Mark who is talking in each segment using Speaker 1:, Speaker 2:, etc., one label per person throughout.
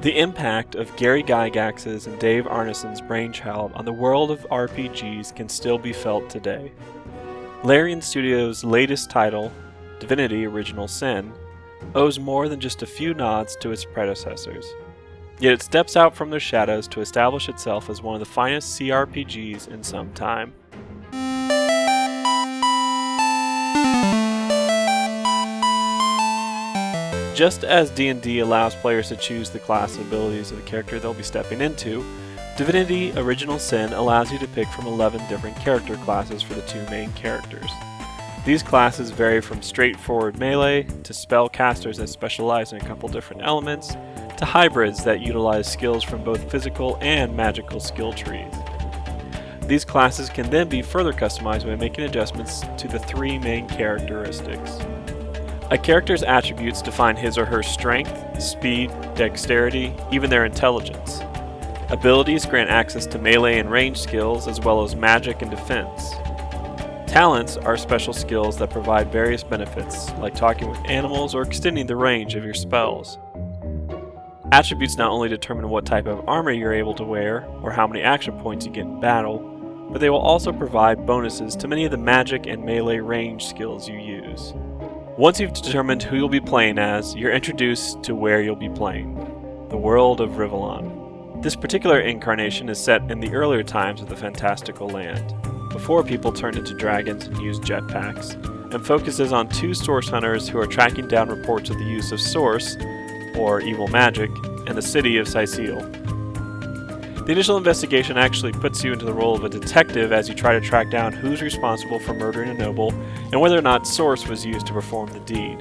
Speaker 1: The impact of Gary Gygax's and Dave Arneson's brainchild on the world of RPGs can still be felt today. Larian Studios' latest title, Divinity Original Sin, owes more than just a few nods to its predecessors. Yet it steps out from their shadows to establish itself as one of the finest CRPGs in some time. Just as D&D allows players to choose the class and abilities of the character they'll be stepping into, Divinity Original Sin allows you to pick from 11 different character classes for the two main characters. These classes vary from straightforward melee, to spellcasters that specialize in a couple different elements, to hybrids that utilize skills from both physical and magical skill trees. These classes can then be further customized by making adjustments to the three main characteristics. A character's attributes define his or her strength, speed, dexterity, even their intelligence. Abilities grant access to melee and range skills as well as magic and defense. Talents are special skills that provide various benefits, like talking with animals or extending the range of your spells. Attributes not only determine what type of armor you're able to wear or how many action points you get in battle, but they will also provide bonuses to many of the magic and melee range skills you use. Once you've determined who you'll be playing as, you're introduced to where you'll be playing, the world of Rivellon. This particular incarnation is set in the earlier times of the fantastical land, before people turned into dragons and used jetpacks, and focuses on two source hunters who are tracking down reports of the use of source, or evil magic, in the city of Sicile. The initial investigation actually puts you into the role of a detective as you try to track down who's responsible for murdering a noble and whether or not source was used to perform the deed.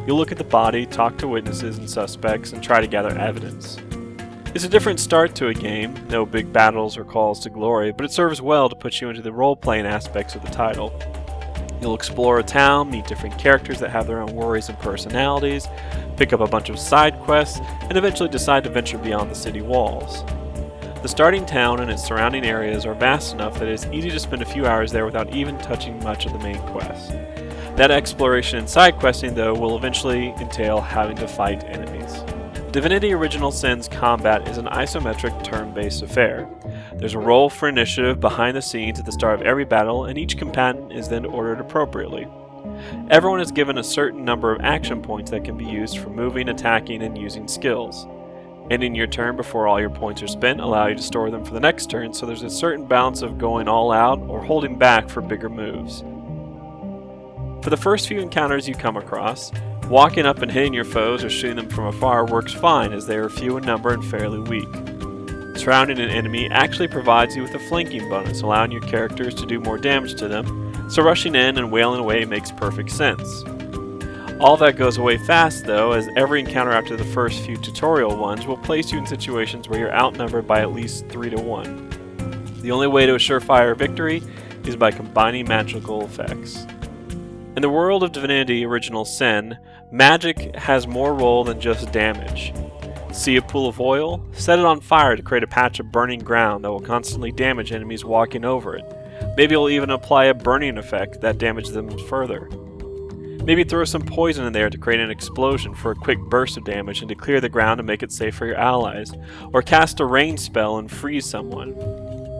Speaker 1: You'll look at the body, talk to witnesses and suspects, and try to gather evidence. It's a different start to a game, no big battles or calls to glory, but it serves well to put you into the role-playing aspects of the title. You'll explore a town, meet different characters that have their own worries and personalities, pick up a bunch of side quests, and eventually decide to venture beyond the city walls. The starting town and its surrounding areas are vast enough that it is easy to spend a few hours there without even touching much of the main quest. That exploration and side questing, though, will eventually entail having to fight enemies. Divinity Original Sin's combat is an isometric turn-based affair. There's a roll for initiative behind the scenes at the start of every battle, and each combatant is then ordered appropriately. Everyone is given a certain number of action points that can be used for moving, attacking, and using skills. Ending your turn before all your points are spent allow you to store them for the next turn, so there's a certain balance of going all out or holding back for bigger moves. For the first few encounters you come across, walking up and hitting your foes or shooting them from afar works fine as they are few in number and fairly weak. Surrounding an enemy actually provides you with a flanking bonus, allowing your characters to do more damage to them, so rushing in and wailing away makes perfect sense. All that goes away fast though, as every encounter after the first few tutorial ones will place you in situations where you're outnumbered by at least 3 to 1. The only way to a surefire victory is by combining magical effects. In the world of Divinity Original Sin, magic has more role than just damage. See a pool of oil? Set it on fire to create a patch of burning ground that will constantly damage enemies walking over it. Maybe you'll even apply a burning effect that damages them further. Maybe throw some poison in there to create an explosion for a quick burst of damage and to clear the ground to make it safe for your allies, or cast a rain spell and freeze someone.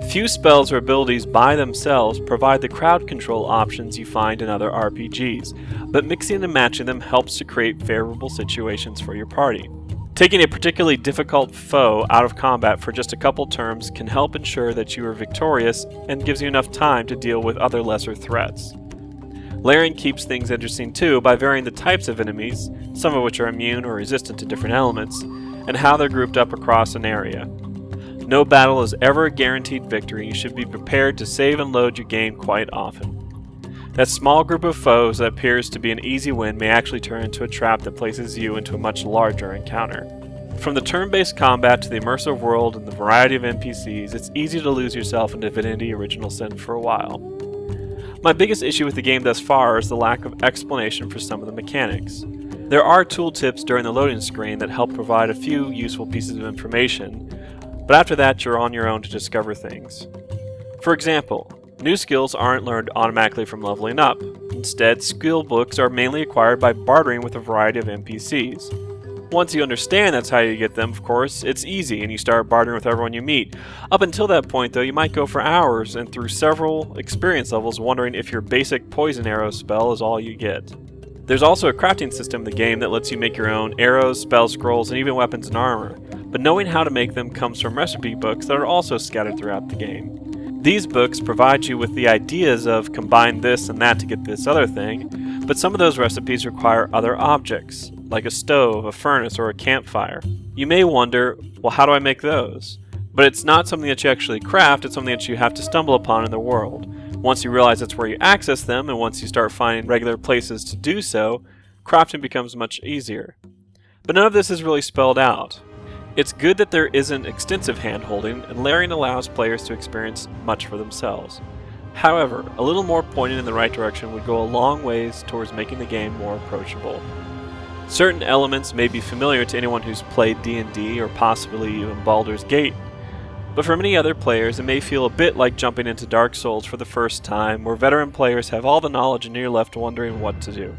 Speaker 1: Few spells or abilities by themselves provide the crowd control options you find in other RPGs, but mixing and matching them helps to create favorable situations for your party. Taking a particularly difficult foe out of combat for just a couple turns can help ensure that you are victorious and gives you enough time to deal with other lesser threats. Larian keeps things interesting too by varying the types of enemies, some of which are immune or resistant to different elements, and how they're grouped up across an area. No battle is ever a guaranteed victory, and you should be prepared to save and load your game quite often. That small group of foes that appears to be an easy win may actually turn into a trap that places you into a much larger encounter. From the turn-based combat to the immersive world and the variety of NPCs, it's easy to lose yourself in Divinity Original Sin for a while. My biggest issue with the game thus far is the lack of explanation for some of the mechanics. There are tooltips during the loading screen that help provide a few useful pieces of information, but after that you're on your own to discover things. For example, new skills aren't learned automatically from leveling up. Instead, skill books are mainly acquired by bartering with a variety of NPCs. Once you understand that's how you get them, of course, it's easy and you start bartering with everyone you meet. Up until that point though, you might go for hours and through several experience levels wondering if your basic poison arrow spell is all you get. There's also a crafting system in the game that lets you make your own arrows, spell scrolls, and even weapons and armor, but knowing how to make them comes from recipe books that are also scattered throughout the game. These books provide you with the ideas of combine this and that to get this other thing, but some of those recipes require other objects, like a stove, a furnace, or a campfire. You may wonder, well, how do I make those? But it's not something that you actually craft, it's something that you have to stumble upon in the world. Once you realize that's where you access them, and once you start finding regular places to do so, crafting becomes much easier. But none of this is really spelled out. It's good that there isn't extensive hand-holding, and layering allows players to experience much for themselves. However, a little more pointed in the right direction would go a long ways towards making the game more approachable. Certain elements may be familiar to anyone who's played D&D or possibly even Baldur's Gate, but for many other players it may feel a bit like jumping into Dark Souls for the first time, where veteran players have all the knowledge and you're left wondering what to do.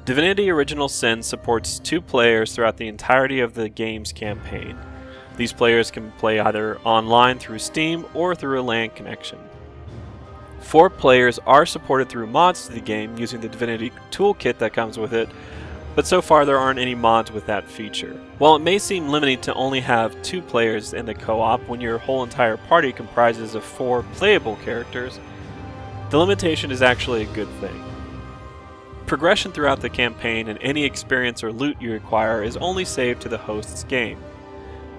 Speaker 1: Divinity Original Sin supports 2 players throughout the entirety of the game's campaign. These players can play either online through Steam or through a LAN connection. 4 players are supported through mods to the game using the Divinity toolkit that comes with it, but so far there aren't any mods with that feature. While it may seem limiting to only have 2 players in the co-op when your whole entire party comprises of 4 playable characters, the limitation is actually a good thing. Progression throughout the campaign and any experience or loot you acquire is only saved to the host's game,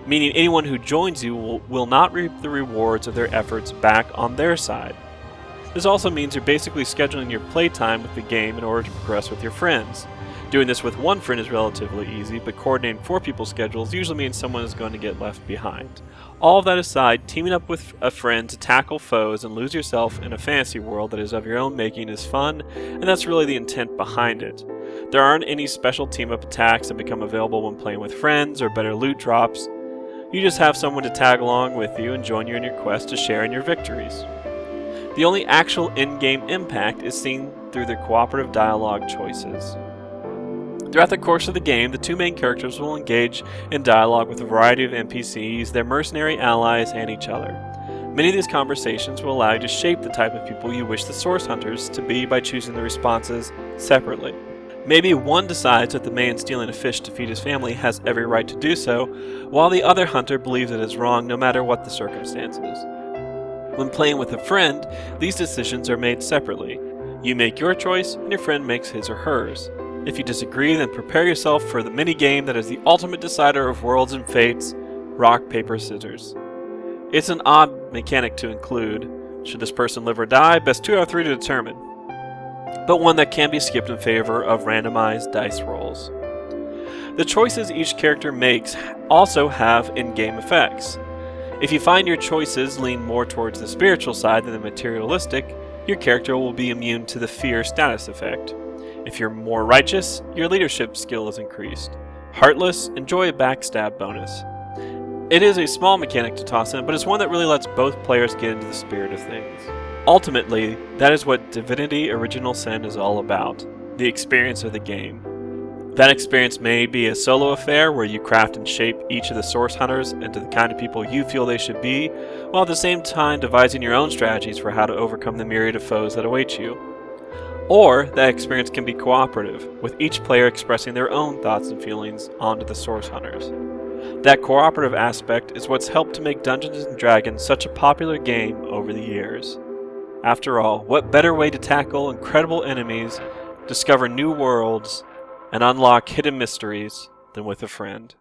Speaker 1: meaning anyone who joins you will not reap the rewards of their efforts back on their side. This also means you're basically scheduling your playtime with the game in order to progress with your friends. Doing this with one friend is relatively easy, but coordinating 4 people's schedules usually means someone is going to get left behind. All of that aside, teaming up with a friend to tackle foes and lose yourself in a fantasy world that is of your own making is fun, and that's really the intent behind it. There aren't any special team-up attacks that become available when playing with friends or better loot drops. You just have someone to tag along with you and join you in your quest to share in your victories. The only actual in-game impact is seen through the cooperative dialogue choices. Throughout the course of the game, the 2 main characters will engage in dialogue with a variety of NPCs, their mercenary allies, and each other. Many of these conversations will allow you to shape the type of people you wish the source hunters to be by choosing the responses separately. Maybe one decides that the man stealing a fish to feed his family has every right to do so, while the other hunter believes it is wrong no matter what the circumstances. When playing with a friend, these decisions are made separately. You make your choice, and your friend makes his or hers. If you disagree, then prepare yourself for the mini-game that is the ultimate decider of worlds and fates, rock, paper, scissors. It's an odd mechanic to include. Should this person live or die? Best 2 out of 3 to determine. But one that can be skipped in favor of randomized dice rolls. The choices each character makes also have in-game effects. If you find your choices lean more towards the spiritual side than the materialistic, your character will be immune to the fear status effect. If you're more righteous, your leadership skill is increased. Heartless, enjoy a backstab bonus. It is a small mechanic to toss in, but it's one that really lets both players get into the spirit of things. Ultimately, that is what Divinity Original Sin is all about, the experience of the game. That experience may be a solo affair where you craft and shape each of the source hunters into the kind of people you feel they should be, while at the same time devising your own strategies for how to overcome the myriad of foes that await you. Or that experience can be cooperative, with each player expressing their own thoughts and feelings onto the source hunters. That cooperative aspect is what's helped to make Dungeons & Dragons such a popular game over the years. After all, what better way to tackle incredible enemies, discover new worlds, and unlock hidden mysteries than with a friend?